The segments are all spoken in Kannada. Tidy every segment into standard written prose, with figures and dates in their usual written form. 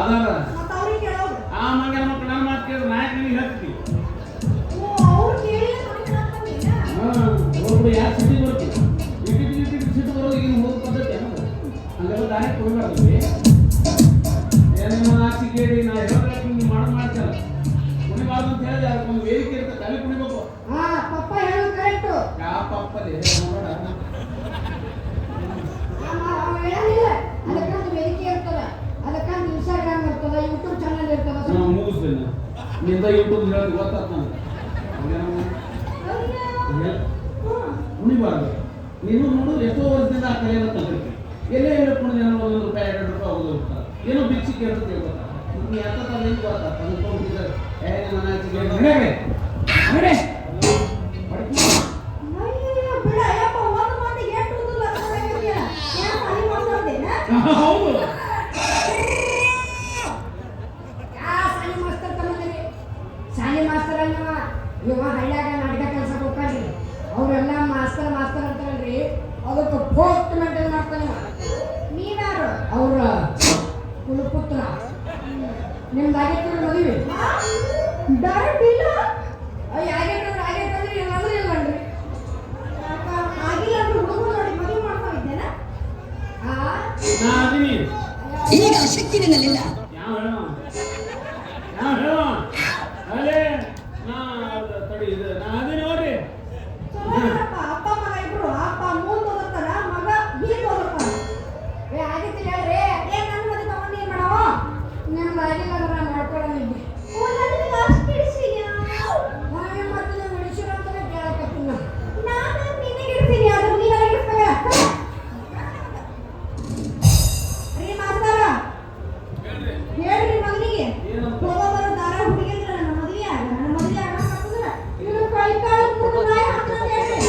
ಅದಾರ ಮತ್ತ ಅವ್ರಿಗೆ ಕೇಳೋದು ಆ ಮಂಗ್ಯ ಮಕ್ಕಳು ನನ್ನ ಮಾತು ಕೇಳಿದ್ರೆ ನಾಯಕ ನಿನಗೆ ಹೇಳ್ತೀನಿ. ಅವ್ರು ಕೇಳಿಲ್ಲ ಒಬ್ಬರು ಯಾರು ಸಿಟಿ ಬರ್ತೀವಿ ಇಟ್ಟಿಟ್ಟು ಸಿಟ್ಟು ಬರೋದು ಈಗಿನ ಹೋದ ಪದ್ಧತಿ ಅನ್ನೋದು ಹಂಗೆಲ್ಲ ದಾರಿ ಕೊಡಬಾರ್ದು. ಏನೇನೋ ಆಚೆ ಕೇಳಿ ನಾ ಹೇಳೋಕೆ ನೀವು ಮಾಡ್ತಲ್ಲ ಕುಣಿಬಾರ್ದು ಅಂತ ಹೇಳಿದ್ರೆ ಅದಕ್ಕೊಂದು ವೇದಿಕೆ ಇರುತ್ತೆ, ತಲೆ ಕುಣಿಬೇಕು. ಪಪ್ಪ ಹೇಳೋದು ಕರೆಕ್ಟು. ಯಾವ ಪಪ್ಪಲ್ಲಿ ನೋಡ ಹೇಳಲಿಲ್ಲ, ಅದಕ್ಕಂತ ವೇದಿಕೆ ಇರ್ತದ, ಅದಕ್ಕಂತ ಇನ್ಸ್ಟಾಗ್ರಾಮ್ ಇರ್ತದ, ಯೂಟ್ಯೂಬ್ ಚಾನಲ್ ಇರ್ತದ. ಮುಗಿಸ್ತೀನಿ ನಿಂದ ಯೂಟ್ಯೂಬ್ ಹೇಳೋದು ಗೊತ್ತಾಗ್ತ ನನಗೆ. ಕುಣಿಬಾರ್ದು. ನೀನು ನೋಡು ಎಷ್ಟೋ ವರ್ಷದಿಂದ ಆ ಕಲೆಯನ್ನು ಕಲ್ತಿರ್ತೀನಿ. ಎಲ್ಲೇ ಹೇಳ್ಕೊಂಡು ಜನ ₹1 ₹2 ಹೋಗೋದು ಹೋಗ್ತಾರೆ. ಏನೋ ಭಿಕ್ಷಿಕೆ ಅಂತ ಹೇಳ್ಕೊತಾರೆ. ನಿಮ್ಗೆ ಯಾಕೆ ಏನು ಗೊತ್ತಾಗ್ತ ಅಂದ್ಕೊಂಡಿದ್ದರೆ ಹೌದು ಶಾಲೆ ಮಾಸ್ತರ್ ಅಲ್ಲವ ಇವ ಹಳ್ಳ್ಯಾಗ ನಾಟಕ ಕೆಲ್ಸಕ್ಕೆ ಹೋಗ್ತಾನ್ರಿ. ಅವರೆಲ್ಲ ಮಾಸ್ತರ್ ಅಂತಾರಲ್ರಿ, ಅದಕ್ಕೆ ಪೋಸ್ಟ್ ಮೇಂಟೈನ್ ಮಾಡ್ತಾನೆ. ನೀವ್ಯಾರು? ಅವ್ರ ಕುಲಪುತ್ರ. ನಿಮ್ದು ಆಗೈತಿ ಮದುವೆ? ಡೈರೆಕ್ಟ್ ಇಲ್ಲ. ಆಗೈತಂದ್ರೆ ಏನಾದ್ರೂ ಇಲ್ಲನ್ರಿ. ಆಗಿಲ್ಲ ಅಂದ್ರೆ ಹುಡುಗರು ನೋಡಿ ಮದುವೆ ಮಾಡ್ತಾ ಇದ್ದೇನಾ? ಈಗ ಶಕ್ತಿ ನಿನ್ನಲ್ಲಿಲ್ಲ. ಅಪ್ಪ ಮಗ ಇಬ್ರು, ಅಪ್ಪ ಮೂರು ಓದುತ್ತಾರ, ಮಗ ಹೀಗೆ ಓದುತ್ತಾನ. ಆಗೈತಿ ಹೇಳ್ರಿ, ಏನ್ ನನ್ನ ಮದುವೆ ತಗೊಂಡು ಏನ್ ಮಾಡವ? ನಿಮ್ದು ಆಗಿಲ್ಲ ಅಂದ್ರೆ ನಾನು ಮಾಡ್ಕೊಡಂಗಿದ್ದೆ. ಅಷ್ಟು ಹಿಡಿಸಿದ್ಯಾ? ನಾವೇನ್ ಮಾಡ್ತೀನಿ ಹಿಡಿಸಿರೋ ಅಂತಾನೆ ಕೇಳಕತ್ತೀನಿ. ನಾನು ನಿನಗೆ ಇಡ್ತೀನಿ, ಆದ್ರೆ ನೀ ನನಗೆ ಇಡ್ಬೇಕ. ರೀ ಮಾಸ್ತರ ಹೇಳ್ರಿ ಮಗನಿಗೆ ಹೋಗೋಬರೋ ದಾರ ಹುಡುಗಿದ್ರೆ ನನ್ನ ಮದುವೆ ಆಗಕತ್ತಂದ್ರೆ ಇವ್ರು ಕೈ ಕಾಲು ಮುರಿದು ನಾಯಿ ಹಾಕ್ತಾನೆ ಹೇಳ್ರಿ.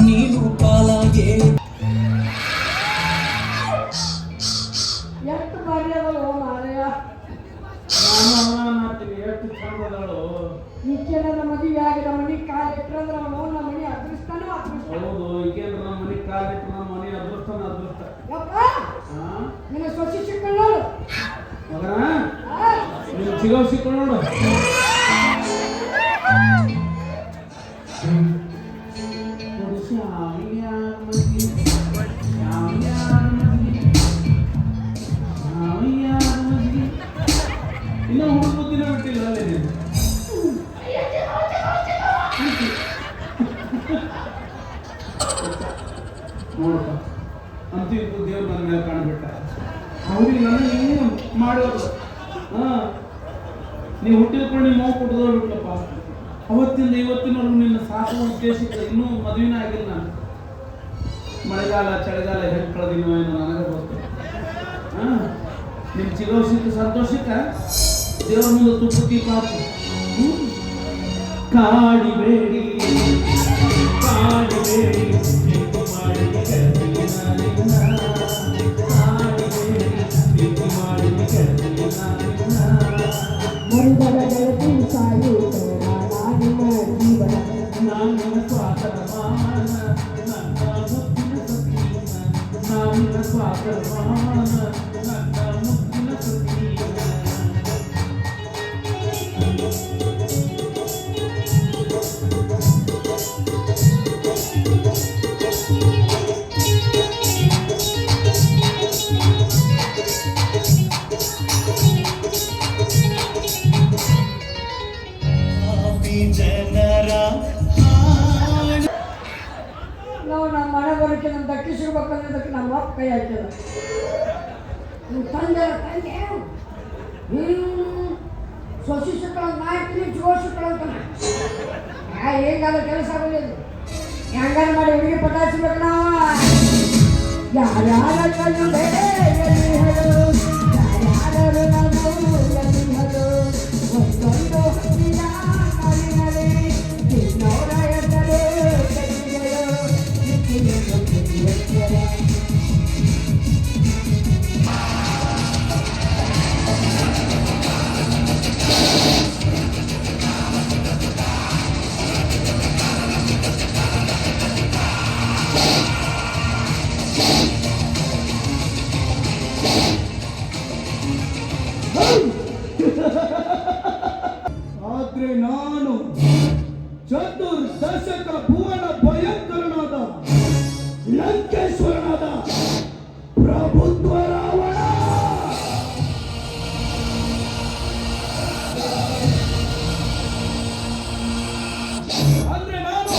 ನೀನು ಕಾಲಾಗೆ ಎಷ್ಟು ಬಾರಿ ಅದಲ್ಲ ಮಾರಯ್ಯ. ಎಷ್ಟು ಚಂದದಳು. ಈಕೆಲ್ಲ ಮದುವೆ ಆಗಿ ನಮ್ಮ ಮನೆ ಕಾಲಿಟ್ರಂದ್ರೆ ನಮ್ಮ ಮನೆ ಅದೃಷ್ಟನೂ ಅದೃಷ್ಟ. ಹೌದು, ಈಗೇನು ನಮ್ಮ ಮನೆ ಕಾಲಿಟ್ಟು ನಮ್ಮ ಮನೆ ಅದೃಷ್ಟನ ಅದೃಷ್ಟ. ಯಪ್ಪ ನಿನ್ನ ಸೊಸಿ ಸಿಕ್ಕಳು ನೋಡು ಮಗನ, ನೀನು ಚಿಗವ್ ಸಿಕ್ಕಳು ನೋಡು. ಇನ್ನೂ ಹುಡುಗ ಬುದ್ಧಿನ ಬಿಟ್ಟಿಲ್ಲ ಅಲ್ಲೇ ನೀನು. ನೋಡಪ್ಪ, ಅಂತೂ ದೇವ್ರು ನನ್ನ ಮೇಲೆ ಕಾಣಬಿಟ್ಟ. ಅವ್ರಿಗೆ ನನ್ನ ನೀವು ಮಾಡೋದು. ನೀವು ಹುಟ್ಟಿದ್ಕೊಂಡು ನೀವು ನೋವು ಕೊಟ್ಟದವ್ರು ಬಿಟ್ಲಪ್ಪ. ಅವತ್ತಿಂದ ಇವತ್ತಿನವರೆಗೂ ನಿನ್ನ ಸಾಕುವ ಉದ್ದೇಶಕ್ಕೆ ಇನ್ನೂ ಮದುವೆನೇ ಆಗಿಲ್ಲ. ನಾನು ಮಳೆಗಾಲ ಚಳಿಗಾಲ ಹೆಂಗೆ ಕಳೆದಿನೋ ಏನೋ ನನಗೆ ಗೊತ್ತು. ನಿಮ್ಮ ಚಿಗವ್ ಸಿಕ್ಕ ಸಂತೋಷಕ್ಕೆ ದೇವ್ರ ಮುಂದೆ ತುಪ್ಪತಿ ಪಾಪು. ಕಾಡಿಬೇಡಿ ಕಾಡಿಬೇಡಿ ಮರುಬಲ ಗೆಳತಿ ಸಾಯುತ್ತೇನ ನಾನಿನ ಜೀವನ. ನಾನಿನ ಸ್ವಾತರಮಾನ ನನ್ನ ಮುತ್ತಿನ ಸತೀನ. ನಾನಿನ ಸ್ವಾತರಮಾನ ನನ್ನ ಮುತ್ತಿನ ಸತೀನ. ನಾವು ನಮ್ಮ ಮನೆ ಬರೋಕ್ಕೆ ನಮ್ಮ ದಕ್ಕಿಸಿರ್ಬೇಕನ್ನೋದಕ್ಕೆ ನಮ್ಮ ಅಪ್ಪ ಕೈ ಹಾಕಿದ. ತಂದೆ ಸೊಸಿ ಸಿಕ್ಕಳ ನಾಯ್ತೀನಿ ಜೋ ಸಿಕ್ಕಳ ಅಂತಾನೆ. ಹೆಂಗಾದ ಕೆಲಸ ಆಗಲಿಲ್ಲ. ಹೆಂಗಾರ ಮಾಡಿ ಹುಡುಗಿ ಪಟಾಯಿಸ್ಬೇಕು ನಾವು. ಯಾರ್ಯಾರ ಕಲ್ಲು ಎಲ್ಲಿ ಹೇಳು, ಯಾರ್ಯಾರು ನಾವು ಎಲ್ಲಿ ಹೇಳು. ಒಂದೊಂದು ಹತ್ತಿರ ಕಾಲಿನಲ್ಲಿ ಇನ್ನೋರ ಎದ್ದರೆ ಕೈಗಳು ನಿಕ್ಕಿಯನ್ನು ಕಿರಿಯೆತ್ತರೆ. ಆದ್ರೆ ನಾನು ಚತುರ್ದಶಕ ಭುವನ ಭಯಂಕರನಾದ ಲಂಕೇಶ್ವರನಾದ ಪ್ರಭುತ್ವ ರಾವಣ. ಅಂದ್ರೆ ನಾನು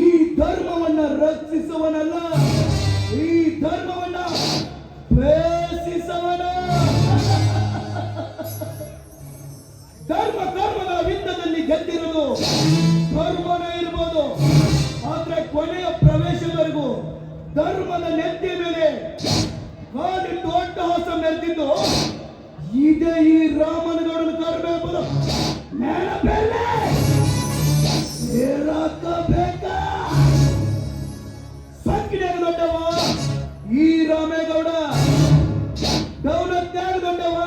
ಈ ಧರ್ಮವನ್ನ ರಕ್ಷಿಸುವನಲ್ಲ, ಈ ಧರ್ಮವನ್ನ ದ್ವೇಷಿಸುವನ. ಕರ್ಮದ ಯುದ್ಧದಲ್ಲಿ ಗೆದ್ದಿರೋದು ಧರ್ಮನೇ ಇರ್ಬೋದು, ಆದ್ರೆ ಕೊನೆಯ ಪ್ರವೇಶವರೆಗೂ ಧರ್ಮದ ನೆತ್ತಿಯ ಮೇಲೆ ಕಾಲಿಟ್ಟು ಅಟ್ಟಹಾಸ ಮೆರೆದಿದ್ದು ಇದೇ ಈ ರಾಮನಗೌಡನ ಕರ್ಮ ನೆನಪೇನೆ ಬೇಕಾ. ಸಂಕಿನ್ಯಾಗ ದೊಡ್ಡವ ಈ ರಾಮೇಗೌಡ, ದೌಲತ್ನ್ಯಾಗ ದೊಡ್ಡವ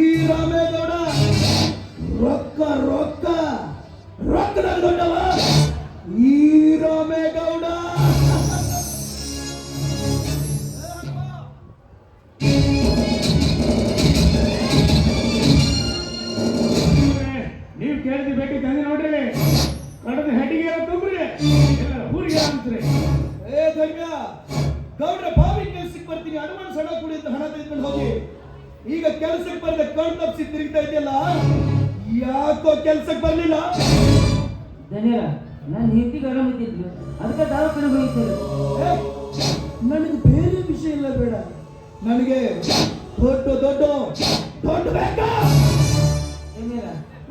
ಈ ರಾಮೇಗೌಡ, ರೊಕ್ಕದಾಗ ದೊಡ್ಡವ ಈ ರಾಮೇಗೌಡ. ನೀವು ಕೇಳಿದ ಭೇಟಿ ತಂದೆ ನೋಡ್ರಿ, ಕಡದ ಹೆಡ್ಡಿಗೆ ತುಂಬ್ರಿ, ಊರಿಗೆ ಅಂತ್ರಿ. ಏ ಧರ್ಮ್ಯ, ಗೌಡ್ರ ಬಾವಿ ಕೆಲ್ಸಕ್ಕೆ ಬರ್ತೀನಿ, ಅನುಮಾನ ಸಣ್ಣ ಕುಡಿ ಅಂತ ಹಣ ತೆಗೆದುಕೊಂಡು ಹೋಗಿ. ಈಗ ಕೆಲ್ಸಕ್ಕೆ ಬರದೆ ಕಣ್ ತಪ್ಪಿಸಿ ತಿರುಗ್ತಾ ಇದೆಯಲ್ಲ, ಯಾಕೋ ಕೆಲ್ಸಕ್ಕೆ ಬರ್ಲಿಲ್ಲ? ಧನ್ಯರ ನಾನು ಹೆಂಡತಿಗೆ ಆರಾಮಿದ್ದಿದ್ಲು, ಅದಕ್ಕೆ ದವಾಖಾನೆ ಹೋಗಿದ್ದರು. ನನಗೆ ಬೇರೆ ವಿಷಯ ಇಲ್ಲ, ಬೇಡ. ನನಗೆ ದೊಡ್ಡ ಬೇಕಾ? ಧನ್ಯರ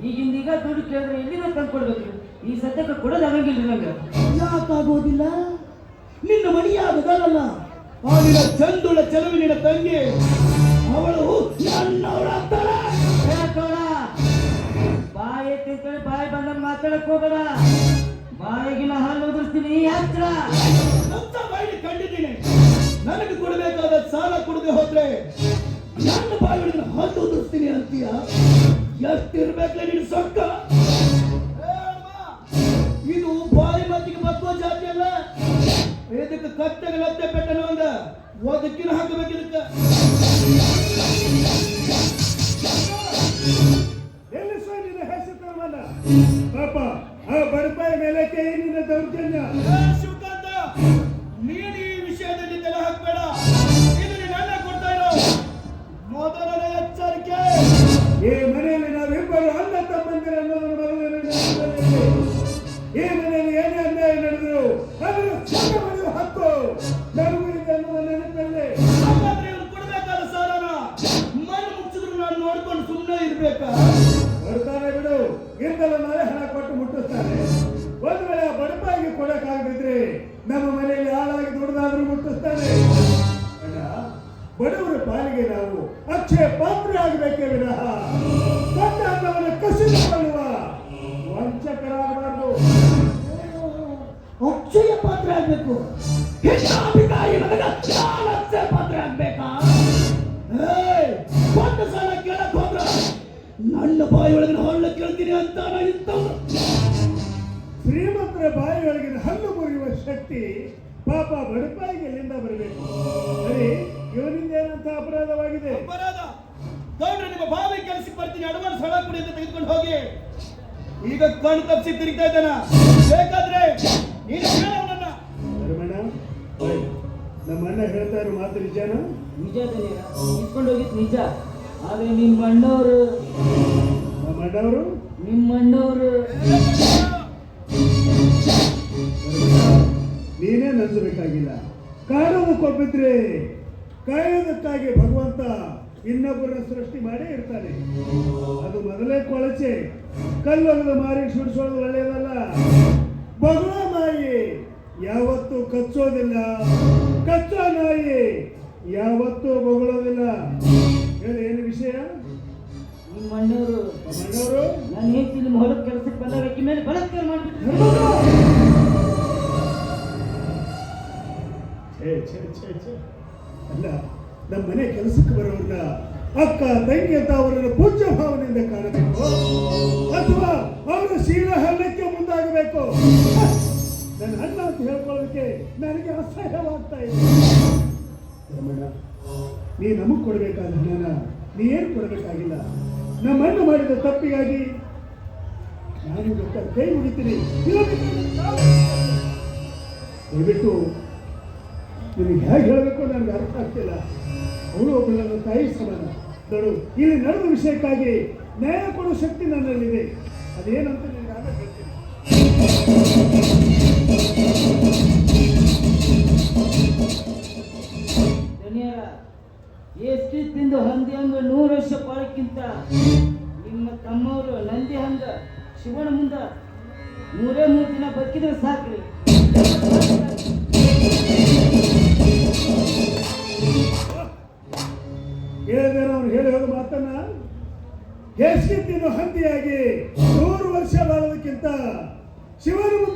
ಈಗಿಂದೀಗ ದುಡ್ಡು ಕೇಳಿದ್ರೆ ಎಲ್ಲಿಂದ ತಂದು ಕೊಡ್ಬೇಕು? ಈ ಸದ್ಯಕ್ಕೆ ಕೊಡೋದಾಗಂಗಿಲ್ಲ ನಂಗೆ. ಯಾಕಾಗೋದಿಲ್ಲ? ನಿನ್ನ ಮಣಿಯಾಗದಲ್ಲ, ಆ ನಿನ್ನ ಚಂದುಳ ಚೆಲುವಿನ ತಂಗಿ, ಅವಳು ನನ್ನವಳಾಗ್ತಾಳೆ. ಬಾಯಿ ತಿಳ್ಕೊಂಡು ಬಾಯಿ ಬಂದಂಗೆ ಮಾತಾಡಕ್ ಹೋಗಬೇಡ. ಬಾಯಿಗಿನ ಹಾಲು ಉದುರಿಸ್ತೀನಿ ಹತ್ರ. ನನ್ನ ಬಾಯಿಗೆ ಕಂಡಿದ್ದೀನಿ. ನನಗೆ ಕೊಡಬೇಕಾದ ಸಾಲ ಕೊಡದೆ ಹೋದ್ರೆ ನನ್ನ ಬಾಯಿಗೆ ಹಾಲು ಉದುರಿಸ್ತೀನಿ ಅಂತೀಯ? ಎಷ್ಟಿರ್ಬೇಕಲ್ಲ ನಿನ್ನ ಸೊಕ್ಕ? ಇದು ಬಾಯಿ ಮತ್ತಿಗೆ ಬಕ್ಕುವ ಜಾತಿ ಅಲ್ಲ. ಇದಕ್ಕೆ ಕತ್ತೆಗೆ ಲತ್ತೆ ಪೆಟ್ಟನು ಅಂದ ಓದಕ್ಕಿನ ಹಾಕಬೇಕು. ಇದಕ್ಕೆ ಪಾಪ ಆ ಬಡಪಾಯಿ ಮೇಲಕ್ಕೆ ಏನಿದೆ ದೌರ್ಜನ್ಯ? ಶಿವಕಾಂತ, ನೀನು ಈ ವಿಷಯದಲ್ಲಿ ತಲೆ ಹಾಕಬೇಡ. ಇದನ್ನು ನನ್ನ ಕೊಡ್ತಾ ಇರೋ ಮೊದಲನೇ ಎಚ್ಚರಿಕೆ. ಈ ಮನೆಯಲ್ಲಿ ನಾವಿಬ್ಬರು ಅಣ್ಣ ತಮ್ಮಂದಿರನ್ನು ಈ ಮನೆಯಲ್ಲಿ ಏನೇ ಅನ್ಯಾಯ ನಡೆದ್ರು ಅದನ್ನು ಸಣ್ಣ ಮಾಡುವ ಹಕ್ಕು ನಮಗೂ ಇದೆ ಅನ್ನುವ ನೆನಪಲ್ಲಿ. ಹಾಗಾದ್ರೆ ಇವ್ರು ಕೊಡಬೇಕಾದ ಸಾಲನ ಮಣ್ಣು ಮುಚ್ಚಿದ್ರು ನಾನು ನೋಡ್ಕೊಂಡು ಸುಮ್ಮನೆ ಇರ್ಬೇಕಾ? ಬರ್ತಾನೆ ಬಿಡು, ಇಂದಲೂ ನಾಳೆ ಹಣ ಕೊಟ್ಟು ಮುಟ್ಟಿಸ್ತಾನೆ. ಒಂದು ವೇಳೆ ಆ ಬಡಪಾಯಿಗೆ ಕೊಡಕ್ಕಾಗದಿದ್ರೆ ನಮ್ಮ ಮನೆಯಲ್ಲಿ ಹಾಳಾಗಿ ದುಡ್ದಾದ್ರೂ ಮುಟ್ಟಿಸ್ತಾನೆ. ಅಣ್ಣ, ಬಡವರ ಪಾಲಿಗೆ ನಾವು ಅಕ್ಷಯ ಪಾತ್ರ ಆಗಬೇಕೇ ವಿನಃ ದೊಡ್ಡ ಅನ್ನವನ್ನು ಕಸಿದುಕೊಳ್ಳುವ ವಂಚಕರಾಗಬಾರದು. ಅಕ್ಷಯ ಪಾತ್ರ ಆಗ್ಬೇಕು. ಹೆಚ್ಚಾಧಿಕಾರಿ ಅಕ್ಷಯ ಪಾತ್ರ ಆಗ್ಬೇಕಾ? ದೊಡ್ಡ ಸಾಲ ಕೇಳಕ್ ಹೋದ್ರ ನನ್ನ ಬಾಯಿಯೊಳಗಿನ ಹಳ್ಳ ಕೇಳ್ತೀನಿ ಅಂತ ಇಂಥವ್ರು. ಶ್ರೀಮಂತರ ಬಾಯಿಯೊಳಗಿನ ಹಲ್ಲು ಮುರಿಯುವ ಶಕ್ತಿ ಪಾಪ ಬಡಪಾಯಿಗೆ ಎಲ್ಲಿಂದ ಬರಬೇಕು? ಸರಿ, ಇವನಿಂದ ಏನಂತ ಅಪರಾಧವಾಗಿದೆ? ಅಪರಾಧ ಗೌಡ್ರೆ, ನಿಮ್ಮ ಬಾವಿ ಕೆಲಸಕ್ಕೆ ಬರ್ತೀನಿ, ಅಡ್ವಾನ್ಸ್ ಹಣ ಕೊಡಿ ಅಂತ ತೆಗೆದುಕೊಂಡು ಹೋಗಿ. ಈಗ ಕಣ್ಣು ತಪ್ಪಿಸಿ ತಿರುಗ್ತಾ ಇದ್ದಾನ. ಬೇಕಾದ್ರೆ ನೀನು ಹೇಳವನನ್ನ. ಧರ್ಮಣ್ಣ, ನಮ್ಮ ಅಣ್ಣ ಹೇಳ್ತಾ ಇರೋ ಮಾತು ನಿಜಾನ? ನಿಜ ಧನ್ಯರ, ಇಟ್ಕೊಂಡು ಹೋಗಿದ್ದು ನಿಜ. ಆದ್ರೆ ನಿಮ್ಮ ಅಣ್ಣವರು ನಮ್ಮ ಅಣ್ಣವರು ನೀನೇ ನಂಬಬೇಕಾಗಿಲ್ಲ. ಕಾಣೋದಕ್ಕೊಬ್ಬಿದ್ರೆ ಕಾಯೋದಕ್ಕಾಗಿ ಭಗವಂತ ಇನ್ನೊಬ್ಬರನ್ನ ಸೃಷ್ಟಿ ಮಾಡೇ ಇರ್ತಾನೆ. ಅದು ಮೊದಲೇ ಕೊಳಚೆ. ಕಲ್ಲೊಗೆದ ಮಾರಿ ಸುಡಿಸೋದು ಒಳ್ಳೆಯದಲ್ಲ. ಬಗಳ ನಾಯಿ ಯಾವತ್ತೂ ಕಚ್ಚೋದಿಲ್ಲ, ಕಚ್ಚೋ ನಾಯಿ ಯಾವತ್ತೂ ಬಗಳೋದಿಲ್ಲ. ಹೇಳಿ, ಏನು ವಿಷಯ? ನಿಮ್ಮ ಅಣ್ಣವರು ನಾನು ಹೇಳ್ತೀನಿ, ನಿಮ್ಮ ಹೊಲದ ಕೆಲಸಕ್ಕೆ ಬಂದಾಗ ಅಕ್ಕಿ ಮೇಲೆ ಬಲತ್ಕಾರ ಮಾಡ್ಬಿಟ್ಟು ಅಲ್ಲ, ನಮ್ಮ ಮನೆ ಕೆಲಸಕ್ಕೆ ಬರೋರನ್ನ ಅಕ್ಕ ತಂಗಿ ಅಂತ ಅವರನ್ನು ಪೂಜ್ಯ ಭಾವನೆಯಿಂದ ಕಾಣಬೇಕು, ಅಥವಾ ಅವರು ಶೀಲ ಹಳ್ಳಕ್ಕೆ ಮುಂದಾಗಬೇಕು. ನನ್ನ ಅಣ್ಣ ಅಂತ ಹೇಳ್ಕೊಳ್ಳೋದಕ್ಕೆ ನನಗೆ ಅಸಹ್ಯವಾಗ್ತಾ ಇದೆ. ರಮಣ, ನೀ ನಮಗ್ ಕೊಡಬೇಕಾದ ಹಣನ ನೀ ಏನು ಕೊಡಬೇಕಾಗಿಲ್ಲ. ನಮ್ಮ ಅಣ್ಣ ಮಾಡಿದ ತಪ್ಪಿಗಾಗಿ ನಾನು ಬೇಕಾದ್ರೆ ಕೈ ಮುಗಿತೀನಿ, ಇಲ್ಲದಿದ್ರೆ ನನ್ನ ಕಾಲು ದಯವಿಟ್ಟು ನಿನಗೆ ಹೇಗೆ ಹೇಳಬೇಕು ನನಗೆ ಅರ್ಥ ಆಗ್ತಿಲ್ಲ. ಅವಳು ಒಬ್ಬ ನನ್ನ ತಾಯಿ ಸಮಾನ. ನೋಡು, ಇಲ್ಲಿ ನಡೆದ ವಿಷಯಕ್ಕಾಗಿ ನ್ಯಾಯ ಕೊಡೋ ಶಕ್ತಿ ನನ್ನಲ್ಲಿದೆ. ಅದೇನಂತ ನಿನಗೆ ಆಮೇಲೆ ಹೇಳ್ತೀನಿ. ಧನ್ಯರ ಎಷ್ಟು ತಿಂದು ಹಂದಿ ಹಂಗ 100 ವರ್ಷ ಬಾಳಕ್ಕಿಂತ ನಿಮ್ಮ ತಮ್ಮವರು ನಂದಿ ಹಂಗ ಶಿವನ ಮುಂದ 3 ದಿನ ಬದುಕಿದ್ರೆ ಸಾಕ್ರಿ. ಹೇಳಿದ್ರೆ ಅವ್ನು ಹೇಳಿ ಹೋದ ಮಾತನ್ನ ಎಷ್ಟು ತಿನ್ನು ಹಂದಿಯಾಗಿ 100 ವರ್ಷ ಬಾಳೋದಕ್ಕಿಂತ ಶಿವನ ಮುಂದೆ